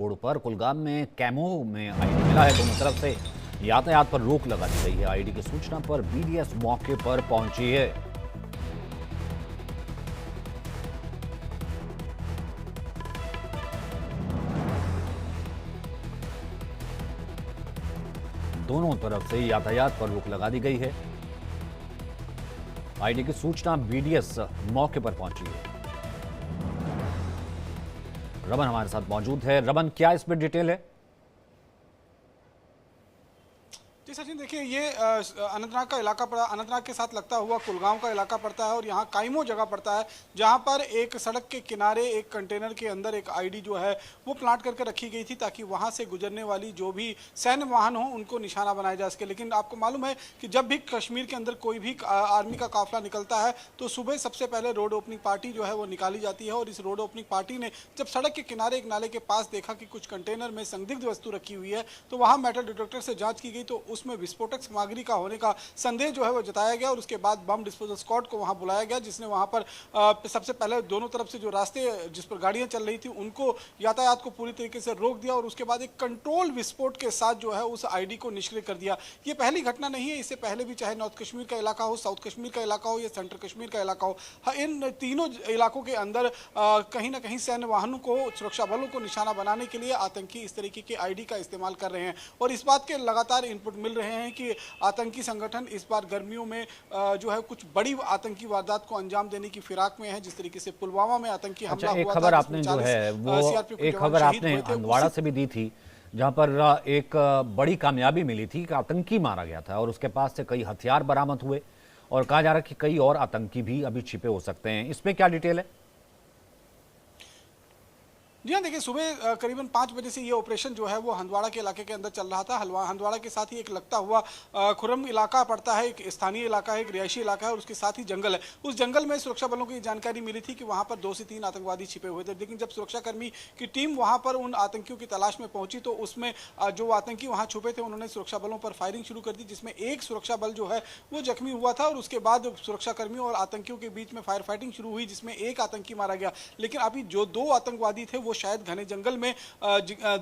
Road पर कुलगाम में camo में आईडी मिला है। दोनों तरफ से यातायात पर रोक लगा दी गई है। आईडी की सूचना पर बीडीएस मौके पर पहुंची है। दोनों तरफ से यातायात पर रोक लगा दी गई है। आईडी की सूचना बीडीएस मौके पर पहुंची है। रमन हमारे साथ मौजूद है। रमन, क्या इसमें डिटेल है? जी सचिन, देखिए ये अनंतनाग का इलाका पड़ा, अनंतनाग के साथ लगता हुआ कुलगांव का इलाका पड़ता है और यहाँ काइमो जगह पड़ता है, जहाँ पर एक सड़क के किनारे एक कंटेनर के अंदर एक आईडी जो है वो प्लांट करके रखी गई थी ताकि वहाँ से गुजरने वाली जो भी सैन्य वाहन हो उनको निशाना बनाया जा सके। लेकिन आपको मालूम है कि जब भी कश्मीर के अंदर कोई भी आर्मी का काफिला निकलता है तो सुबह सबसे पहले रोड ओपनिंग पार्टी जो है वो निकाली जाती है। और इस रोड ओपनिंग पार्टी ने जब सड़क के किनारे एक नाले के पास देखा कि कुछ कंटेनर में संदिग्ध वस्तु रखी हुई है तो वहाँ मेटल डिटेक्टर से जाँच की गई तो उसमें विस्फोटक सामग्री का होने का संदेह जो है वो जताया गया। और उसके बाद बम डिस्पोजल स्क्वाड को वहां बुलाया गया, जिसने वहां पर सबसे पहले दोनों तरफ से जो रास्ते जिस पर गाड़ियां चल रही थी उनको यातायात को पूरी तरीके से रोक दिया और उसके बाद एक कंट्रोल विस्फोट के साथ जो है उस आईडी को निष्क्रिय कर दिया। ये पहली घटना नहीं है, इससे पहले भी चाहे नॉर्थ कश्मीर का इलाका हो, साउथ कश्मीर का इलाका हो या सेंट्रल कश्मीर का इलाका हो, इन तीनों इलाकों के अंदर कहीं ना कहीं सैन्य वाहनों को, सुरक्षा बलों को निशाना बनाने के लिए आतंकी इस तरीके के आईडी का इस्तेमाल कर रहे हैं। और इस बात के लगातार इनपुट मिल रहे हैं कि आतंकी संगठन इस बार गर्मियों में जो है कुछ बड़ी आतंकी वारदात को अंजाम देने की फिराक में है। जिस तरीके से पुलवामा में आतंकी हमला हुआ था, एक खबर आपने जो है वो एक खबर आपने हंदवाड़ा से भी दी थी, जहां पर एक बड़ी कामयाबी मिली थी कि आतंकी मारा गया था और उसके पास से कई हथियार बरामद हुए और कहा जा रहा है कि कई और आतंकी भी अभी छिपे हो सकते हैं। इसमें क्या डिटेल है? जी हाँ, देखिए सुबह करीबन 5 बजे से ये ऑपरेशन जो है वो हंदवाड़ा के इलाके के अंदर चल रहा था। हंदवाड़ा के साथ ही एक लगता हुआ खुर्रम इलाका पड़ता है, एक स्थानीय इलाका है, एक रिहायशी इलाका है और उसके साथ ही जंगल है। उस जंगल में सुरक्षा बलों को ये जानकारी मिली थी कि वहाँ पर 2 से 3 आतंकवादी छिपे हुए थे। लेकिन जब सुरक्षाकर्मी की टीम वहाँ पर उन आतंकियों की तलाश में पहुंची तो उसमें जो आतंकी वहाँ छुपे थे उन्होंने सुरक्षा बलों पर फायरिंग शुरू कर दी, जिसमें एक सुरक्षा बल जो है वो जख्मी हुआ था। और उसके बाद सुरक्षाकर्मियों और आतंकियों के बीच में फायर फाइटिंग शुरू हुई, जिसमें एक आतंकी मारा गया। लेकिन अभी जो 2 आतंकवादी थे वो शायद घने जंगल में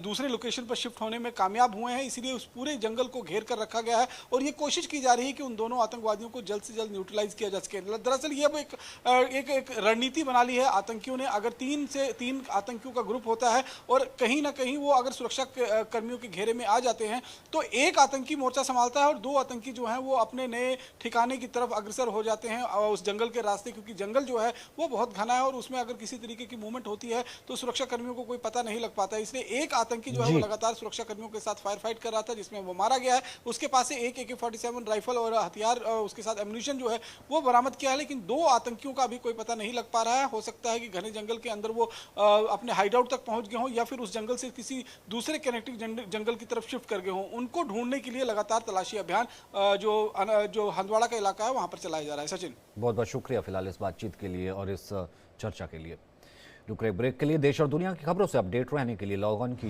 दूसरे लोकेशन पर शिफ्ट होने में कामयाब हुए हैं, इसलिए उस पूरे जंगल को घेर कर रखा गया है और ये कोशिश की जा रही है कि उन दोनों आतंकवादियों को जल्द से जल्द न्यूट्रलाइज किया जा सके। दरअसल ये अब एक रणनीति बना ली है आतंकियों ने। अगर 3 से 3 आतंकियों का ग्रुप होता है और कहीं ना कहीं वो अगर सुरक्षा कर्मियों के घेरे में आ जाते हैं तो एक आतंकी मोर्चा संभालता है और 2 आतंकी जो है वो अपने नए ठिकाने की तरफ अग्रसर हो जाते हैं उस जंगल के रास्ते, क्योंकि जंगल जो है वो बहुत घना है और उसमें अगर किसी तरीके की मूवमेंट होती है तो सुरक्षा कर्मियों को कोई पता नहीं लग पाता है। इसलिए एक आतंकी जो है वो लगातार सुरक्षा कर्मियों के साथ फायर फाइट कर रहा था, जिसमें वो मारा गया है। उसके पास से एक AK-47 राइफल और हथियार, उसके साथ एम्युनिशन जो है वो बरामद किया है। लेकिन 2 आतंकियों का अभी कोई पता नहीं लग पा रहा है। हो सकता है कि घने जंगल के अंदर वो अपने हाइडआउट तक पहुंच गए हों या फिर उस जंगल से किसी दूसरे कनेक्टिंग जंगल की तरफ शिफ्ट कर गए हों। उनको ढूंढने के लिए लगातार तलाशी अभियान जो हंदवाड़ा का इलाका है वहां पर चलाया जा रहा है। सचिन, बहुत बहुत शुक्रिया फिलहाल इस बातचीत के लिए और इस चर्चा के लिए। रुक रहे ब्रेक के लिए। देश और दुनिया की खबरों से अपडेट रहने के लिए लॉग ऑन कीजिए